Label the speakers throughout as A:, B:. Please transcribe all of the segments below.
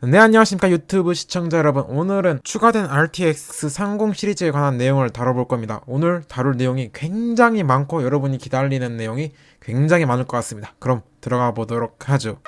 A: 네, 안녕하십니까 유튜브 시청자 여러분. 오늘은 추가된 RTX 30 시리즈에 관한 내용을 다뤄볼 겁니다. 오늘 다룰 내용이 굉장히 많고 여러분이 기다리는 내용이 굉장히 많을 것 같습니다. 그럼 들어가 보도록 하죠.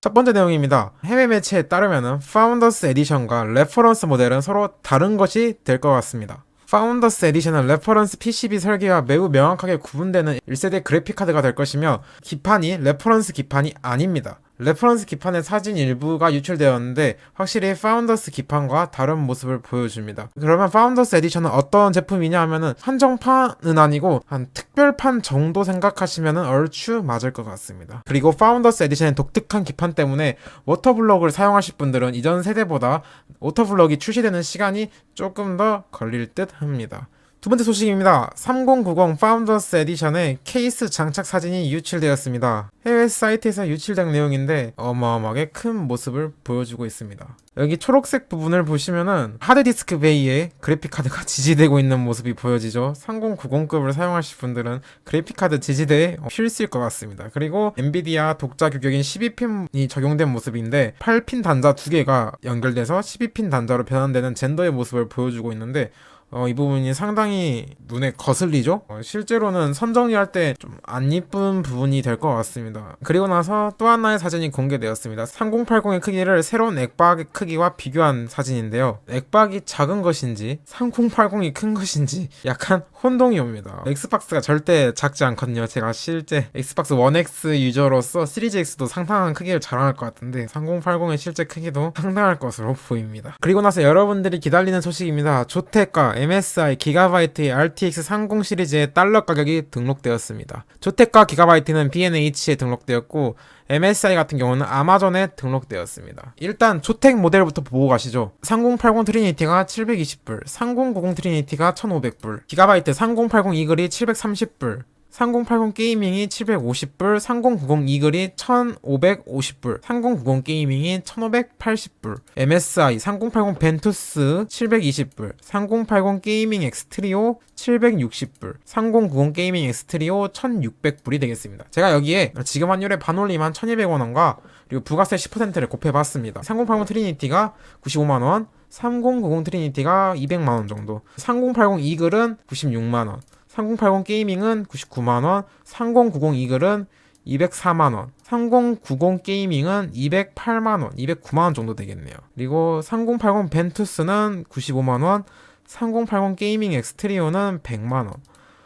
A: 첫 번째 내용입니다. 해외 매체에 따르면 파운더스 에디션과 레퍼런스 모델은 서로 다른 것이 될 것 같습니다. 파운더스 에디션은 레퍼런스 PCB 설계와 매우 명확하게 구분되는 1세대 그래픽카드가 될 것이며 기판이 레퍼런스 기판이 아닙니다. 레퍼런스 기판의 사진 일부가 유출되었는데 확실히 파운더스 기판과 다른 모습을 보여줍니다. 그러면 파운더스 에디션은 어떤 제품이냐 하면은 한정판은 아니고 한 특별판 정도 생각하시면 얼추 맞을 것 같습니다. 그리고 파운더스 에디션의 독특한 기판 때문에 워터블럭을 사용하실 분들은 이전 세대보다 워터블럭이 출시되는 시간이 조금 더 걸릴 듯 합니다. 두 번째 소식입니다. 3090 파운더스 에디션의 케이스 장착 사진이 유출되었습니다. 해외 사이트에서 유출된 내용인데 어마어마하게 큰 모습을 보여주고 있습니다. 여기 초록색 부분을 보시면은 하드디스크 베이에 그래픽카드가 지지되고 있는 모습이 보여지죠. 3090급을 사용하실 분들은 그래픽카드 지지대에 필수일 것 같습니다. 그리고 엔비디아 독자 규격인 12핀이 적용된 모습인데 8핀 단자 2개가 연결돼서 12핀 단자로 변환되는 젠더의 모습을 보여주고 있는데 이 부분이 상당히 눈에 거슬리죠? 실제로는 선정리할 때 좀 안 이쁜 부분이 될 것 같습니다. 그리고 나서 또 하나의 사진이 공개되었습니다. 3080의 크기를 새로운 액박의 크기와 비교한 사진인데요. 액박이 작은 것인지 3080이 큰 것인지 약간 혼동이 옵니다. 엑스박스가 절대 작지 않거든요. 제가 실제 엑스박스 1X 유저로서 시리즈 X도 상당한 크기를 자랑할 것 같은데 3080의 실제 크기도 상당할 것으로 보입니다. 그리고 나서 여러분들이 기다리는 소식입니다. 조테카 MSI 기가바이트의 RTX 30 시리즈의 달러 가격이 등록되었습니다. 조테카 기가바이트는 B&H에 등록되었고 MSI 같은 경우는 아마존에 등록되었습니다. 일단 조텍 모델부터 보고 가시죠. 3080 트리니티가 720불, 3090 트리니티가 1500불, 기가바이트 3080 이글이 730불, 3080 게이밍이 750불, 3090 이글이 1550불, 3090 게이밍이 1580불, MSI 3080 벤투스 720불, 3080 게이밍 엑스트리오 760불, 3090 게이밍 엑스트리오 1600불이 되겠습니다. 제가 여기에 지금 환율의 반올림한 1200원과 그리고 부가세 10%를 곱해봤습니다. 3080 트리니티가 95만원, 3090 트리니티가 200만원 정도, 3080 이글은 96만원, 3080 게이밍은 99만원, 3090 이글은 204만원, 3090 게이밍은 208만원, 209만원 정도 되겠네요. 그리고 3080 벤투스는 95만원, 3080 게이밍 엑스트리오는 100만원,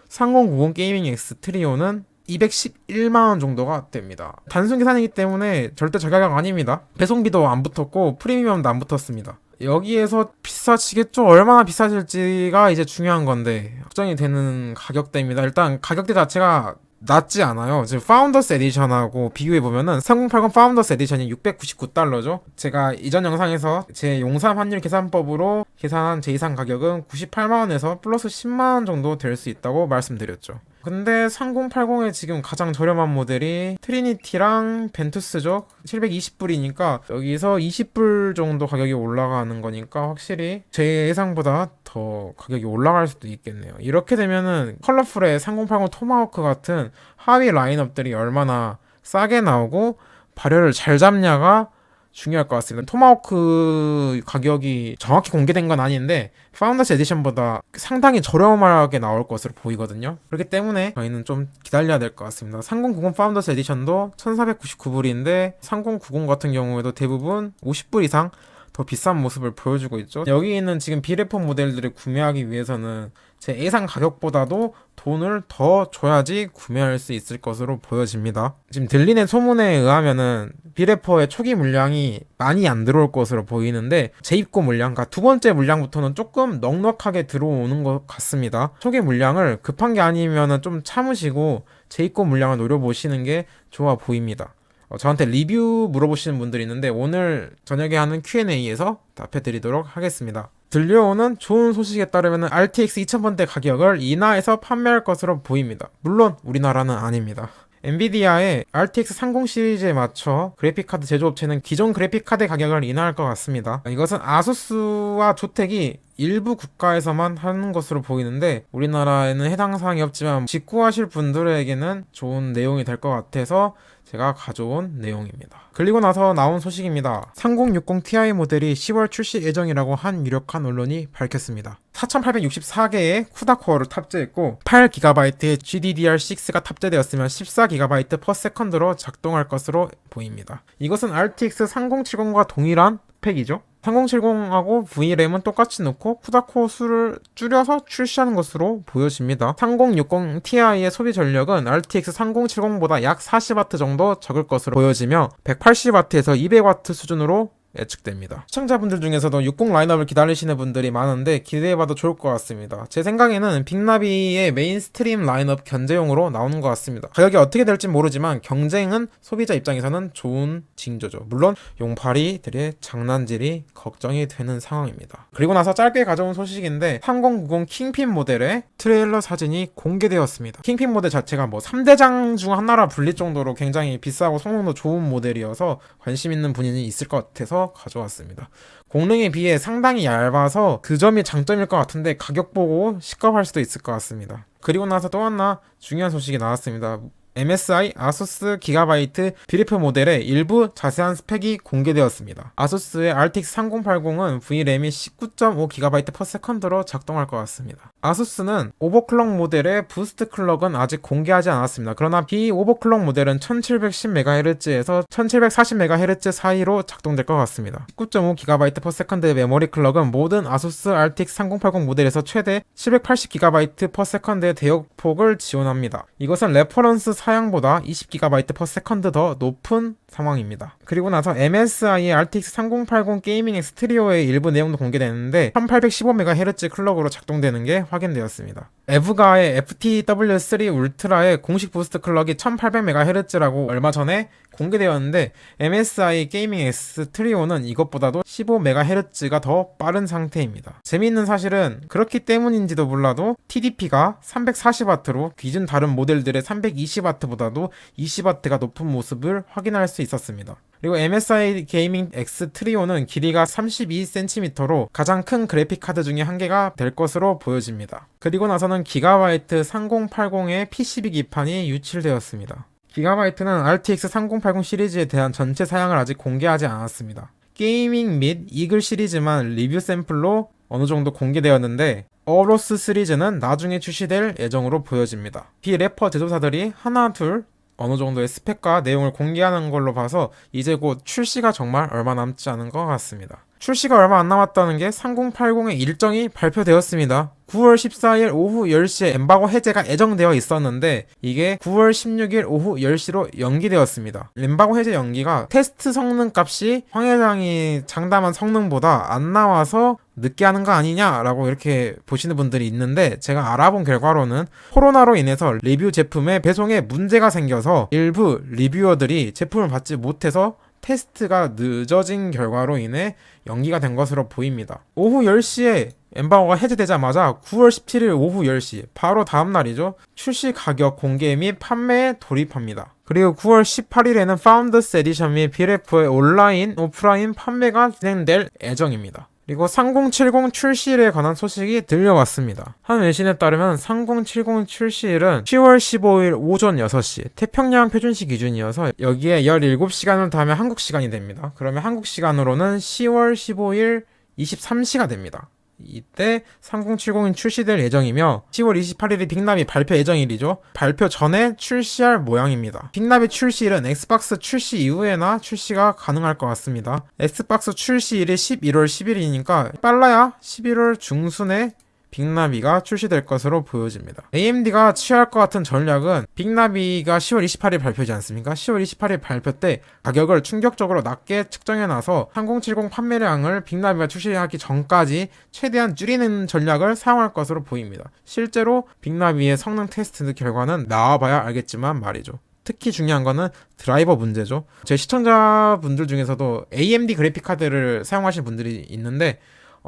A: 3090 게이밍 엑스트리오는 211만원 정도가 됩니다. 단순 계산이기 때문에 절대 저가격 아닙니다. 배송비도 안 붙었고 프리미엄도 안 붙었습니다. 여기에서 비싸지겠죠? 얼마나 비싸질지가 이제 중요한 건데 걱정이 되는 가격대입니다. 일단 가격대 자체가 낮지 않아요. 지금 파운더스 에디션하고 비교해보면은 3080 파운더스 에디션이 699달러죠. 제가 이전 영상에서 제 용산 환율 계산법으로 계산한 제 이상 가격은 98만원에서 플러스 10만원 정도 될 수 있다고 말씀드렸죠. 근데 3080의 지금 가장 저렴한 모델이 트리니티랑 벤투스죠. 720불이니까 여기서 20불 정도 가격이 올라가는 거니까 확실히 제 예상보다 더 가격이 올라갈 수도 있겠네요. 이렇게 되면은 컬러풀의 3080 토마호크 같은 하위 라인업들이 얼마나 싸게 나오고 발열을 잘 잡냐가 중요할 것 같습니다. 토마호크 가격이 정확히 공개된 건 아닌데 파운더스 에디션보다 상당히 저렴하게 나올 것으로 보이거든요. 그렇기 때문에 저희는 좀 기다려야 될 것 같습니다. 3090 파운더스 에디션도 1499불인데 3090 같은 경우에도 대부분 50불 이상 더 비싼 모습을 보여주고 있죠. 여기 있는 지금 비레폰 모델들을 구매하기 위해서는 제 예상 가격보다도 돈을 더 줘야지 구매할 수 있을 것으로 보여집니다. 지금 들리는 소문에 의하면은 비레퍼의 초기 물량이 많이 안 들어올 것으로 보이는데 재입고 물량, 그러니까 두 번째 물량부터는 조금 넉넉하게 들어오는 것 같습니다. 초기 물량을 급한 게 아니면은 좀 참으시고 재입고 물량을 노려보시는 게 좋아 보입니다. 저한테 리뷰 물어보시는 분들이 있는데 오늘 저녁에 하는 Q&A에서 답해드리도록 하겠습니다. 들려오는 좋은 소식에 따르면 RTX 2000번대 가격을 인하해서 판매할 것으로 보입니다. 물론 우리나라는 아닙니다. 엔비디아의 RTX 30 시리즈에 맞춰 그래픽카드 제조업체는 기존 그래픽카드 가격을 인하할 것 같습니다. 이것은 아수스와 조텍이 일부 국가에서만 하는 것으로 보이는데 우리나라에는 해당 사항이 없지만 직구하실 분들에게는 좋은 내용이 될 것 같아서 제가 가져온 내용입니다. 그리고 나서 나온 소식입니다. 3060 Ti 모델이 10월 출시 예정이라고 한 유력한 언론이 밝혔습니다. 4864개의 쿠다 코어를 탑재했고 8GB의 GDDR6가 탑재되었으면 14GB/s로 작동할 것으로 보입니다. 이것은 RTX 3070과 동일한 스펙이죠. 3070하고 VRAM은 똑같이 넣고 쿠다코어 수를 줄여서 출시하는 것으로 보여집니다. 3060 Ti의 소비 전력은 RTX 3070보다 약 40W 정도 적을 것으로 보여지며 180W에서 200W 수준으로 예측됩니다. 시청자분들 중에서도 60 라인업을 기다리시는 분들이 많은데 기대해봐도 좋을 것 같습니다. 제 생각에는 빅나비의 메인스트림 라인업 견제용으로 나오는 것 같습니다. 가격이 어떻게 될지 모르지만 경쟁은 소비자 입장에서는 좋은 징조죠. 물론 용팔이들의 장난질이 걱정이 되는 상황입니다. 그리고 나서 짧게 가져온 소식인데 3090 킹핀 모델의 트레일러 사진이 공개되었습니다. 킹핀 모델 자체가 뭐 3대장 중 하나라 불릴 정도로 굉장히 비싸고 성능도 좋은 모델이어서 관심 있는 분이 있을 것 같아서 가져왔습니다. 공랭에 비해 상당히 얇아서 그 점이 장점일 것 같은데 가격 보고 식겁할 수도 있을 것 같습니다. 그리고 나서 또 하나 중요한 소식이 나왔습니다. MSI 아수스 기가바이트 비리프 모델의 일부 자세한 스펙이 공개되었습니다. 아수스의 RTX 3080은 VRAM이 19.5GB/s로 작동할 것 같습니다. 아수스는 오버클럭 모델의 부스트 클럭은 아직 공개하지 않았습니다. 그러나 비오버클럭 모델은 1710MHz에서 1740MHz 사이로 작동될 것 같습니다. 19.5GB/s의 메모리 클럭은 모든 아수스 RTX 3080 모델에서 최대 780GB/s의 대역폭을 지원합니다. 이것은 레퍼런스 사양보다 20GB/s 더 높은 상황입니다. 그리고 나서 MSI의 RTX 3080 게이밍 스튜디오의 일부 내용도 공개되는데 1815MHz 클럭으로 작동되는 게 확인되었습니다. 에브가의 FTW3 울트라의 공식 부스트 클럭이 1800MHz라고 얼마 전에 공개되었는데 MSI 게이밍 X 트리오는 이것보다도 15MHz가 더 빠른 상태입니다. 재미있는 사실은 그렇기 때문인지도 몰라도 TDP가 340W로 기존 다른 모델들의 320W보다도 20W가 높은 모습을 확인할 수 있었습니다. 그리고 MSI 게이밍 X 트리오는 길이가 32cm로 가장 큰 그래픽카드 중에 한 개가 될 것으로 보여집니다. 그리고 나서는 기가바이트 3080의 PCB 기판이 유출되었습니다. 기가바이트는 RTX 3080 시리즈에 대한 전체 사양을 아직 공개하지 않았습니다. 게이밍 및 이글 시리즈만 리뷰 샘플로 어느 정도 공개되었는데 어로스 시리즈는 나중에 출시될 예정으로 보여집니다. 비래퍼 제조사들이 하나 둘 어느 정도의 스펙과 내용을 공개하는 걸로 봐서 이제 곧 출시가 정말 얼마 남지 않은 것 같습니다. 출시가 얼마 안 남았다는 게 3080의 일정이 발표되었습니다. 9월 14일 오후 10시에 엠바고 해제가 예정되어 있었는데 이게 9월 16일 오후 10시로 연기되었습니다. 엠바고 해제 연기가 테스트 성능 값이 황 회장이 장담한 성능보다 안 나와서 늦게 하는 거 아니냐라고 이렇게 보시는 분들이 있는데 제가 알아본 결과로는 코로나로 인해서 리뷰 제품의 배송에 문제가 생겨서 일부 리뷰어들이 제품을 받지 못해서 테스트가 늦어진 결과로 인해 연기가 된 것으로 보입니다. 오후 10시에 엠바고가 해제되자마자 9월 17일 오후 10시 바로 다음 날이죠. 출시 가격 공개 및 판매에 돌입합니다. 그리고 9월 18일에는 파운더스 에디션 및 비레프의 온라인, 오프라인 판매가 진행될 예정입니다. 그리고 3070 출시일에 관한 소식이 들려왔습니다. 한 외신에 따르면 3070 출시일은 10월 15일 오전 6시 태평양 표준시 기준이어서 여기에 17시간을 더하면 한국 시간이 됩니다. 그러면 한국 시간으로는 10월 15일 23시가 됩니다. 이때 3070이 출시될 예정이며 10월 28일이 빅나비 발표 예정일이죠. 발표 전에 출시할 모양입니다. 빅나비 출시일은 엑스박스 출시 이후에나 출시가 가능할 것 같습니다. 엑스박스 출시일이 11월 10일이니까 빨라야 11월 중순에 빅나비가 출시될 것으로 보여집니다. AMD가 취할 것 같은 전략은 빅나비가 10월 28일 발표지 않습니까? 10월 28일 발표 때 가격을 충격적으로 낮게 측정해놔서 3070 판매량을 빅나비가 출시하기 전까지 최대한 줄이는 전략을 사용할 것으로 보입니다. 실제로 빅나비의 성능 테스트 결과는 나와봐야 알겠지만 말이죠. 특히 중요한 거는 드라이버 문제죠. 제 시청자분들 중에서도 AMD 그래픽카드를 사용하시는 분들이 있는데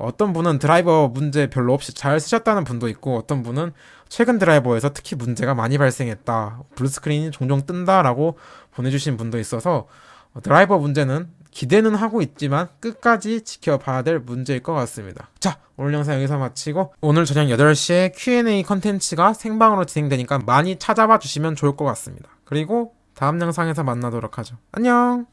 A: 어떤 분은 드라이버 문제 별로 없이 잘 쓰셨다는 분도 있고 어떤 분은 최근 드라이버에서 특히 문제가 많이 발생했다. 블루스크린이 종종 뜬다라고 보내주신 분도 있어서 드라이버 문제는 기대는 하고 있지만 끝까지 지켜봐야 될 문제일 것 같습니다. 자, 오늘 영상 여기서 마치고 오늘 저녁 8시에 Q&A 컨텐츠가 생방으로 진행되니까 많이 찾아봐 주시면 좋을 것 같습니다. 그리고 다음 영상에서 만나도록 하죠. 안녕!